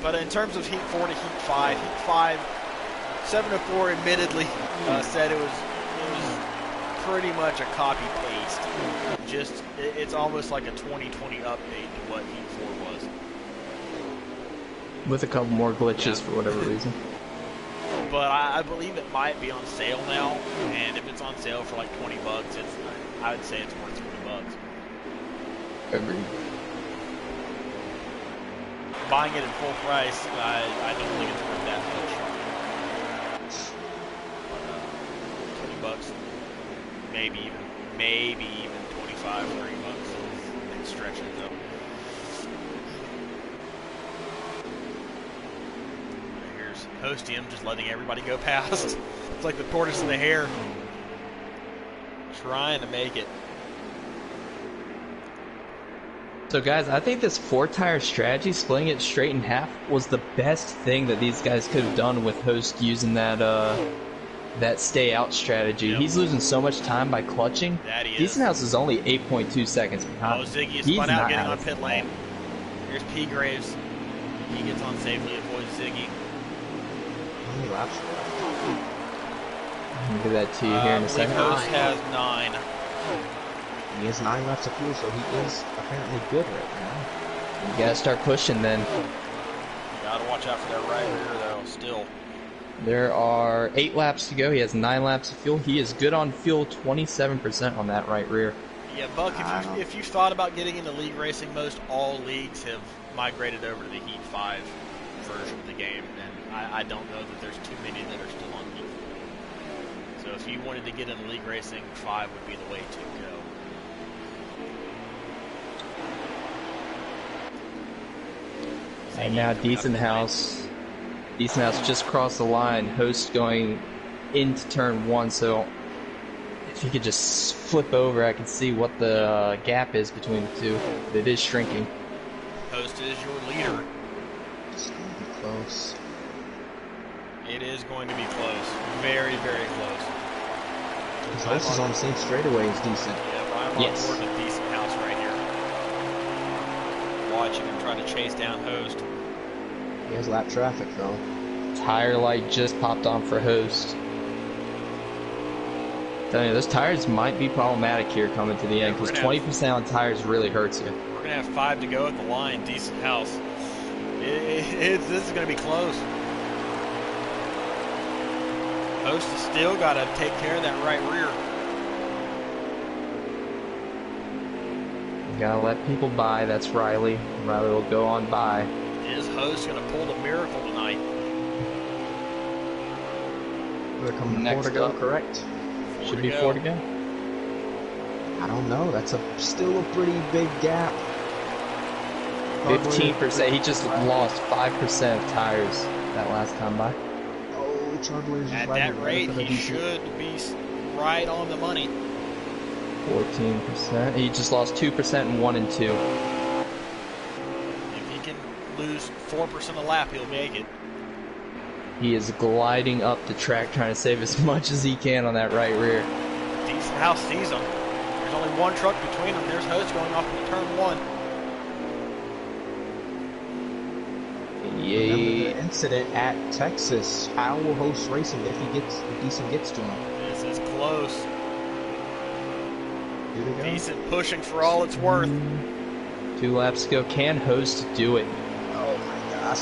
But in terms of Heat 4 to Heat 5, Heat 5, 704 admittedly said it was pretty much a copy-paste. It's almost like a 2020 update to what Heat 4 was. With a couple more glitches for whatever reason. But I believe it might be on sale now, and if it's on sale for like $20, I would say it's worth $20. Agreed. Buying it at full price, I don't think it's worth that much. $20, maybe even 25, $30. It's stretching it though. Here's Hostium just letting everybody go past. It's like the tortoise and the hare. Trying to make it. So guys, I think this 4-tire strategy, splitting it straight in half, was the best thing that these guys could have done with Host using that stay out strategy. Yep. He's losing so much time by clutching. That he is. Decent House is only 8.2 seconds behind. Oh, Ziggy is spun out getting on pit lane. Here's P. Graves. He gets on safely, avoids Ziggy. How many laps left? I'll give that to you here in a second. Host has 9. He has 9 laps of fuel, so he is apparently good right now. You gotta start pushing then. Gotta watch out for that right rear though, still. There are 8 laps to go. He has 9 laps of fuel. He is good on fuel, 27% on that right rear. Yeah, Buck, if you've thought about getting into league racing, most all leagues have migrated over to the Heat 5 version of the game, and I don't know that there's too many that are still on Heat 4. So if you wanted to get into league racing, 5 would be the way to go. And now Decent House just crossed the line. Host going into turn 1, so if you could just flip over, I can see what the gap is between the two. It is shrinking. Host is your leader. It's going to be close. It is going to be close. Very, very close. His Host is on the same straightaway as Decent. Yeah, I'm on board with Decent House right here. Watching him try to chase down Host. He has lap traffic, though. Tire light just popped on for Host. Telling you, those tires might be problematic here coming to the end, because 20% on tires really hurts you. We're going to have 5 to go at the line. Decent House. This is going to be close. Host has still got to take care of that right rear. You gotta let people by. That's Riley. Riley will go on by. Is Host going to pull the miracle tonight? They're coming Next 4 to go, up. correct? Should be 4 to go. I don't know. That's still a pretty big gap. 15%. He just lost 5% of tires that last time by. Oh, Chargers At that rate, he should be right on the money. 14%. He just lost 2% in 1 and 2. If he can lose 4% a lap, he'll make it. He is gliding up the track trying to save as much as he can on that right rear. Decent House sees him. There's only one truck between them. There's Host going off into turn 1. Remember the incident at Texas. How will Host racing if Decent gets to him? This is close. Go. Decent pushing for all it's worth. 2 laps to go. Can Host do it? Oh my gosh.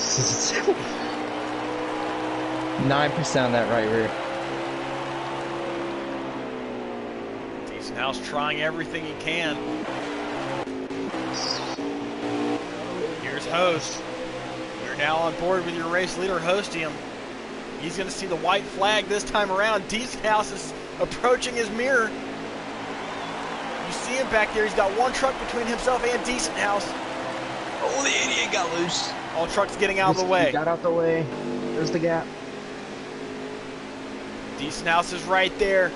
9% on that right rear. Decent House trying everything he can. Here's Host. You're now on board with your race leader, Hostium. He's going to see the white flag this time around. Decent House is approaching his mirror. You see him back there. He's got one truck between himself and Decent House. Oh, the idiot got loose. All trucks getting out of the way. He got out the way. There's the gap. Decent House is right there.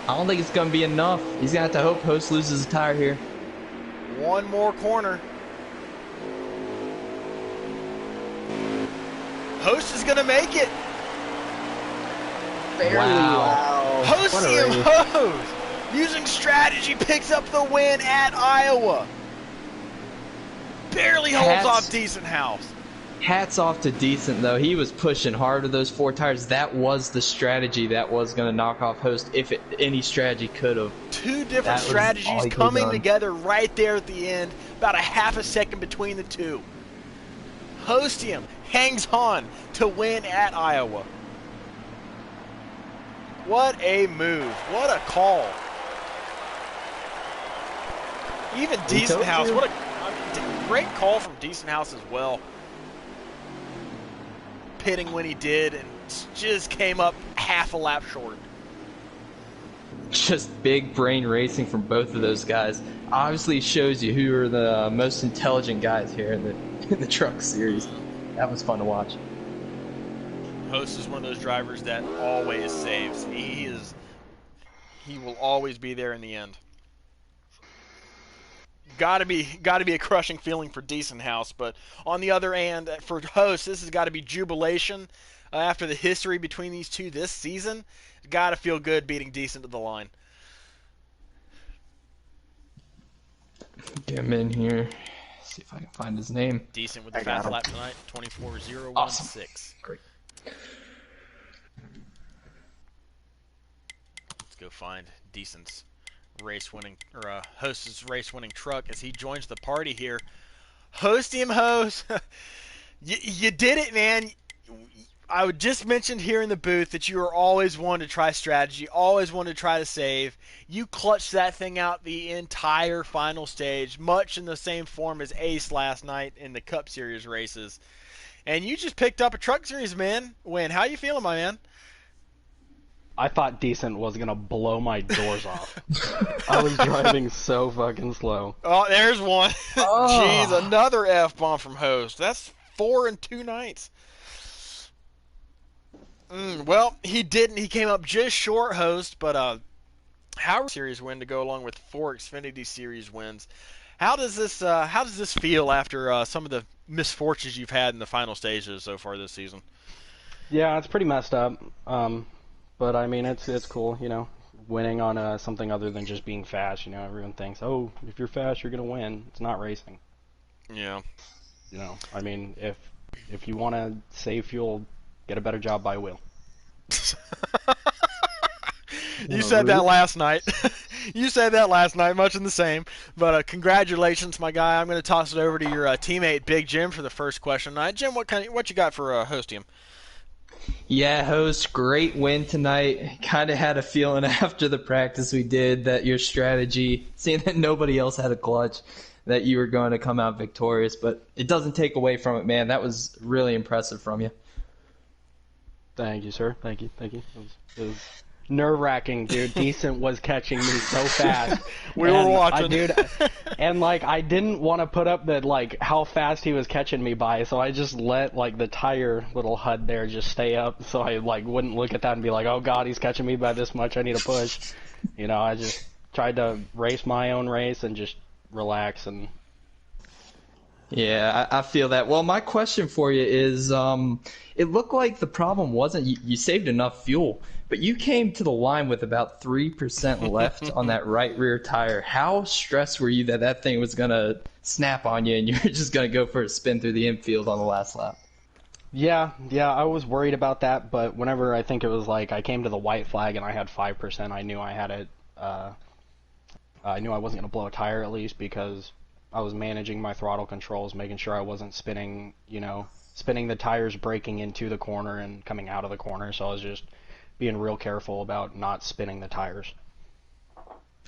I don't think it's going to be enough. He's going to have to hope Host loses a tire here. One more corner. Host is going to make it. Barely. Wow. Hostium Host, using strategy, picks up the win at Iowa. Barely holds off Decent House. Hats off to Decent, though. He was pushing hard with those 4 tires. That was the strategy that was going to knock off Host, if any strategy could have. 2 different strategies coming together right there at the end. About a half a second between the two. Hostium hangs on to win at Iowa. What a move. What a call. Even Decent House. What a great call from Decent House as well. Pitting when he did and just came up half a lap short. Just big brain racing from both of those guys. Obviously shows you who are the most intelligent guys here in the truck series. That was fun to watch. Host is one of those drivers that always saves. He will always be there in the end. Gotta be a crushing feeling for Decent House, but on the other hand, for Host, this has got to be jubilation after the history between these two this season. Gotta feel good beating Decent to the line. Get him in here. See if I can find his name. Decent with the fast lap tonight, 24.016. Awesome. Great. Let's go find Decent's race-winning or Host's race-winning truck as he joins the party here. Hostium Host, you did it, man. I would just mentioned here in the booth that you are always one to try strategy, always one to try to save. You clutched that thing out the entire final stage, much in the same form as Ace last night in the Cup Series races. And you just picked up a Truck Series win. How you feeling, my man? I thought Decent was gonna blow my doors off. I was driving so fucking slow. Oh, there's one. Jeez, Oh. another F-bomb from Host. That's 4 in 2 nights. Well, he didn't. He came up just short, Host, but Howard Series win to go along with 4 Xfinity Series wins. How does this feel after some of the misfortunes you've had in the final stages so far this season? Yeah, it's pretty messed up. But I mean, it's cool, winning on something other than just being fast. Everyone thinks, oh, if you're fast, you're gonna win. It's not racing. Yeah. I mean, if you want to save fuel, get a better job by wheel. You said that last night. You said that last night, much in the same. But congratulations, my guy. I'm going to toss it over to your teammate, Big Jim, for the first question tonight. Jim, what you got for hosting? Yeah, host, great win tonight. Kind of had a feeling after the practice we did that your strategy, seeing that nobody else had a clutch, that you were going to come out victorious. But it doesn't take away from it, man. That was really impressive from you. Thank you, sir. Thank you. It was nerve-wracking, dude. Decent was catching me so fast. We were watching. I didn't want to put up how fast he was catching me by, so I just let the tire little HUD there just stay up, so I wouldn't look at that and be like, oh god, he's catching me by this much, I need a push. I just tried to race my own race and just relax and. Yeah, I feel that. Well, my question for you is, it looked like the problem wasn't you saved enough fuel, but you came to the line with about 3% left on that right rear tire. How stressed were you that thing was going to snap on you and you were just going to go for a spin through the infield on the last lap? Yeah, I was worried about that, but whenever I think it was I came to the white flag and I had 5%, I knew I had it. I knew I wasn't going to blow a tire at least because I was managing my throttle controls, making sure I wasn't spinning the tires braking into the corner and coming out of the corner, so I was just being real careful about not spinning the tires.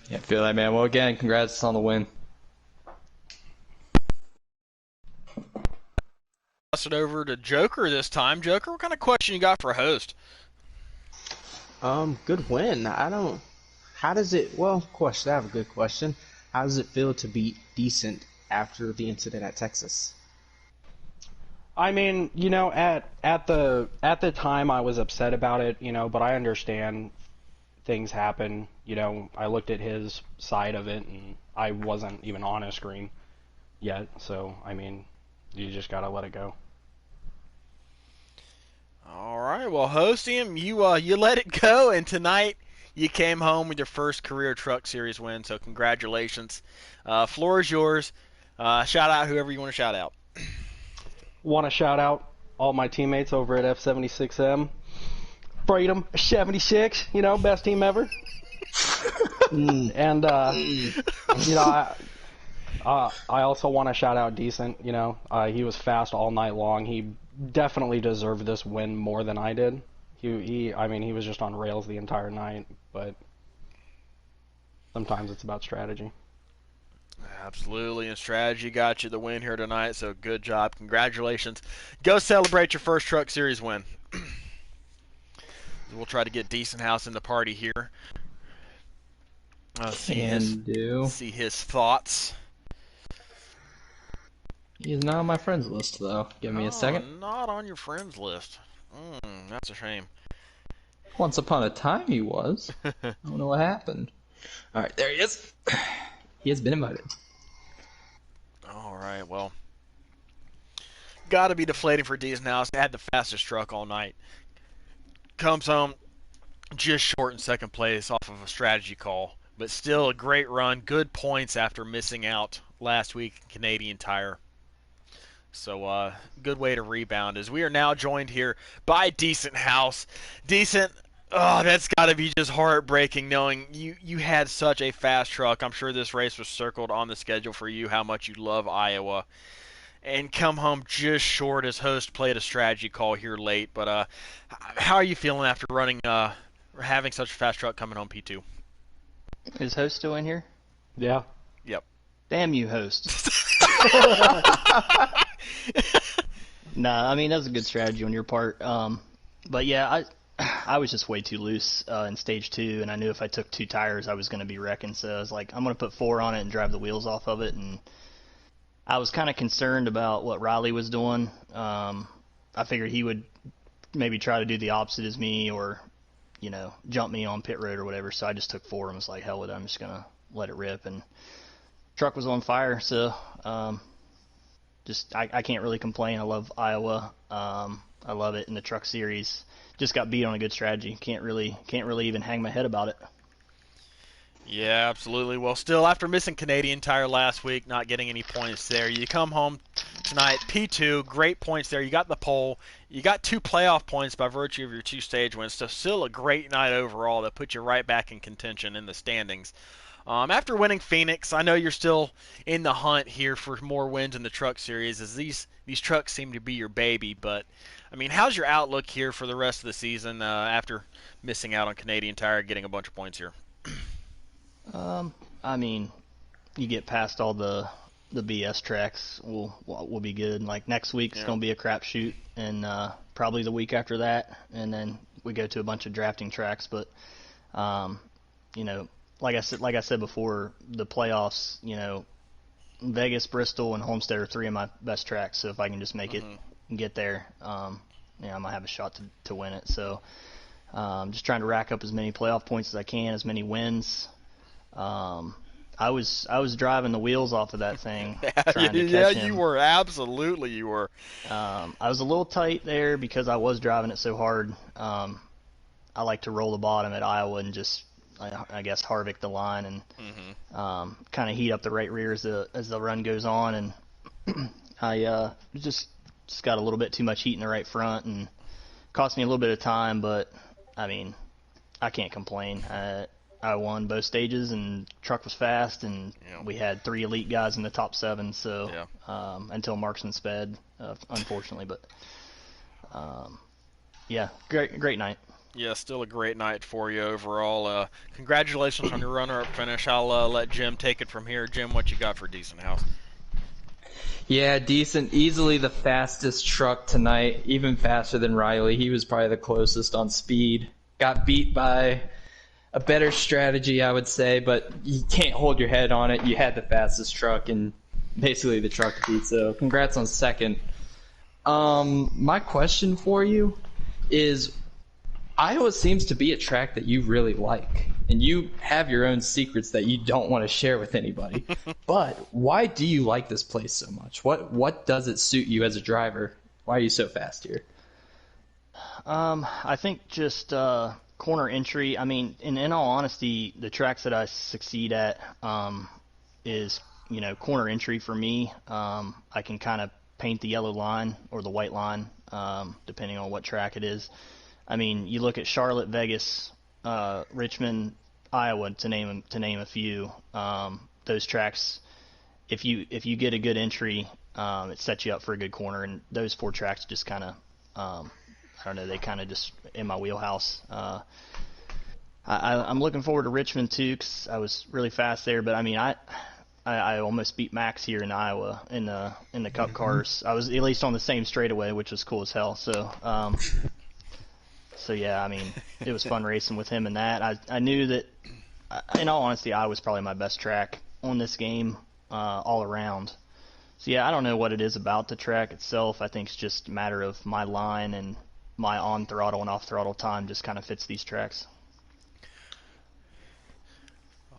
Yeah, I feel that, man. Well, again, congrats on the win. Toss it over to Joker this time. Joker, what kind of question you got for a host? Good win. Question. I have a good question. How does it feel to be Decent after the incident at Texas? I mean, at the time I was upset about it, but I understand things happen. I looked at his side of it and I wasn't even on a screen yet, so I mean, you just gotta let it go. All right, well, hosting you let it go, and tonight you came home with your first career Truck Series win. So congratulations. Floor is yours. Shout out whoever you want to shout out. Want to shout out all my teammates over at F76M. Freedom 76, best team ever. And I also want to shout out Decent. He was fast all night long. He definitely deserved this win more than I did. He was just on rails the entire night, but sometimes it's about strategy. Absolutely, and strategy got you the win here tonight, so good job. Congratulations. Go celebrate your first Truck Series win. We'll try to get Decent House in the party here. See his thoughts. He's not on my friends list, though. Give me a second. Not on your friends list. That's a shame. Once upon a time he was. I don't know what happened. All right, there he is. He has been invited. All right, well. Got to be deflating for Decent House. Had the fastest truck all night. Comes home just short in second place off of a strategy call. But still a great run. Good points after missing out last week in Canadian Tire. So good way to rebound as we are now joined here by Decent House. Decent, that's got to be just heartbreaking knowing you had such a fast truck. I'm sure this race was circled on the schedule for you, how much you love Iowa. And come home just short as host played a strategy call here late. But how are you feeling after having such a fast truck coming home P2? Is host still in here? Yeah. Yep. Damn you, host. Nah, I mean, that was a good strategy on your part. But yeah, I was just way too loose in stage 2, and I knew if I took 2 tires, I was going to be wrecking. So I was like, I'm going to put 4 on it and drive the wheels off of it. And I was kind of concerned about what Riley was doing. I figured he would maybe try to do the opposite as me, or jump me on pit road or whatever. So I just took 4 and was like, hell with it, I'm just going to let it rip. And truck was on fire, so I can't really complain. I love Iowa. I love it in the truck series. Just got beat on a good strategy. Can't really even hang my head about it. Yeah, absolutely. Well, still, after missing Canadian Tire last week, not getting any points there, you come home tonight, P2, great points there. You got the pole. You got 2 playoff points by virtue of your 2 stage wins, so still a great night overall that puts you right back in contention in the standings. After winning Phoenix, I know you're still in the hunt here for more wins in the truck series, as these trucks seem to be your baby. But, I mean, how's your outlook here for the rest of the season after missing out on Canadian Tire, getting a bunch of points here? I mean, you get past all the BS tracks, we'll be good. Like next week, it's gonna be a crapshoot, and probably the week after that, and then we go to a bunch of drafting tracks. But like I said before, the playoffs, Vegas, Bristol, and Homestead are 3 of my best tracks. So if I can just make it and get there, I might have a shot to win it. So just trying to rack up as many playoff points as I can, as many wins. I was driving the wheels off of that thing, trying to catch him. You were. Absolutely, you were. I was a little tight there because I was driving it so hard. I like to roll the bottom at Iowa and just, I guess, Harvick the line and kind of heat up the right rear as the run goes on. And I just got a little bit too much heat in the right front and cost me a little bit of time. But I mean, I can't complain. I won both stages, and truck was fast, and we had 3 elite guys in the top 7. So until Marksman sped, unfortunately, but great night. Yeah, still a great night for you overall. Congratulations on your runner-up finish. I'll let Jim take it from here. Jim, what you got for Decent House? Yeah, Decent. Easily the fastest truck tonight, even faster than Riley. He was probably the closest on speed. Got beat by a better strategy, I would say, but you can't hold your head on it. You had the fastest truck and basically the truck beat, so congrats on second. My question for you is, Iowa seems to be a track that you really like, and you have your own secrets that you don't want to share with anybody. But why do you like this place so much? What does it suit you as a driver? Why are you so fast here? I think just corner entry. I mean, in all honesty, the tracks that I succeed at is corner entry for me. I can kind of paint the yellow line or the white line, depending on what track it is. I mean, you look at Charlotte, Vegas, Richmond, Iowa, to name a few. Those tracks, if you get a good entry, it sets you up for a good corner. And those 4 tracks just kind of, I don't know, they kind of just in my wheelhouse. I'm looking forward to Richmond too, because I was really fast there. But I mean, I almost beat Max here in Iowa in the Cup cars. I was at least on the same straightaway, which was cool as hell. So yeah, I mean, it was fun racing with him in that. I knew that, in all honesty, I was probably my best track on this game all around. So yeah, I don't know what it is about the track itself. I think it's just a matter of my line, and my on throttle and off throttle time just kind of fits these tracks.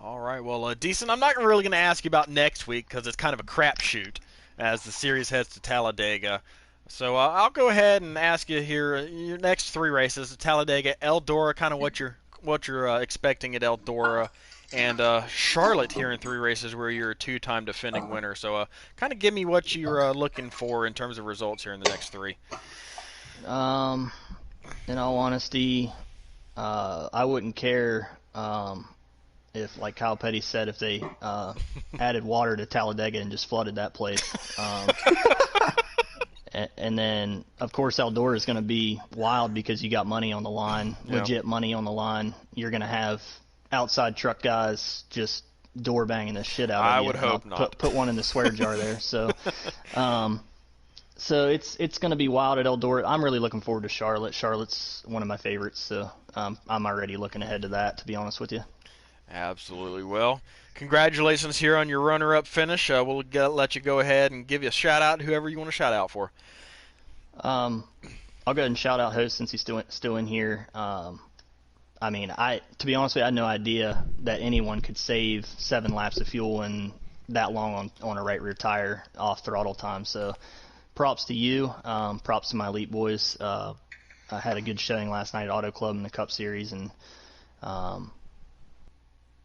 All right, well, Decent. I'm not really going to ask you about next week because it's kind of a crapshoot as the series heads to Talladega. So I'll go ahead and ask you here your next 3 races: Talladega, Eldora, kind of what you're expecting at Eldora, and Charlotte here in 3 races where you're a 2-time defending winner. So kind of give me what you're looking for in terms of results here in the next 3. In all honesty, I wouldn't care if, like Kyle Petty said, if they added water to Talladega and just flooded that place. And then, of course, Eldora is going to be wild because you got money on the line, legit money on the line. You're going to have outside truck guys just door banging the shit out of you. I would hope not. Put one in the swear jar there. So, So it's going to be wild at Eldora. I'm really looking forward to Charlotte. Charlotte's one of my favorites, so I'm already looking ahead to that, to be honest with you. Absolutely. Well, congratulations here on your runner-up finish. We'll let you go ahead and give you a shout-out, whoever you want to shout out for. Um, I'll go ahead and shout out Host since he's still in here. I mean, to be honest with you, I had no idea that anyone could save 7 laps of fuel in that long on a right rear tire off throttle time. So props to you. Props to my elite boys. I had a good showing last night at Auto Club in the Cup Series, and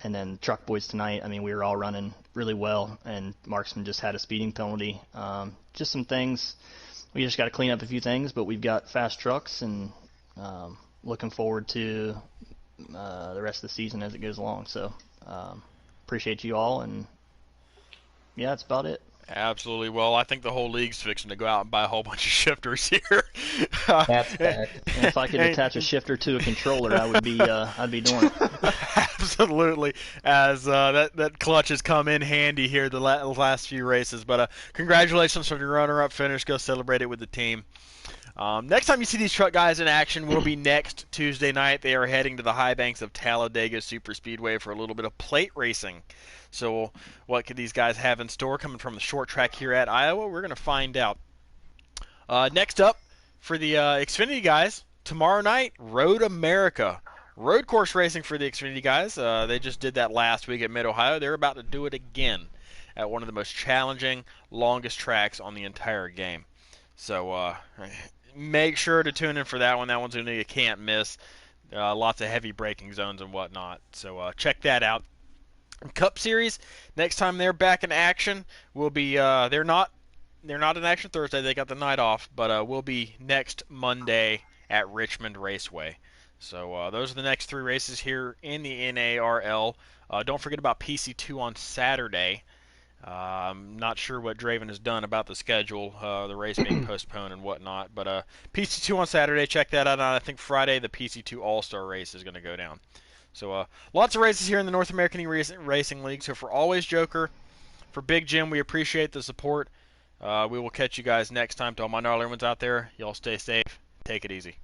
then Truck Boys tonight. I mean, we were all running really well, and Marksman just had a speeding penalty. Just some things. We just got to clean up a few things, but we've got fast trucks, and looking forward to the rest of the season as it goes along. So appreciate you all, and yeah, that's about it. Absolutely. Well, I think the whole league's fixing to go out and buy a whole bunch of shifters here. That's bad. And if I could attach a shifter to a controller, I'd be doing it. Absolutely, as that clutch has come in handy here the last few races. But congratulations on your runner-up finish. Go celebrate it with the team. Next time you see these truck guys in action will be next Tuesday night. They are heading to the high banks of Talladega Superspeedway for a little bit of plate racing. So what could these guys have in store coming from the short track here at Iowa? We're going to find out. Next up for the Xfinity guys, tomorrow night, Road America. Road course racing for the Xfinity guys. They just did that last week at Mid-Ohio. They're about to do it again at one of the most challenging, longest tracks on the entire game. So make sure to tune in for that one. That one's going to be a can't miss. Lots of heavy braking zones and whatnot. So check that out. Cup Series, next time they're back in action will be they're not in action Thursday. They got the night off, but we'll be next Monday at Richmond Raceway. So those are the next 3 races here in the NARL. Don't forget about PC2 on Saturday. I'm not sure what Draven has done about the schedule, the race being postponed and whatnot. But PC2 on Saturday, check that out. And I think Friday the PC2 All-Star race is going to go down. So lots of races here in the North American Racing League. So for Always Joker, for Big Jim, we appreciate the support. We will catch you guys next time. To all my gnarly ones out there, y'all stay safe. Take it easy.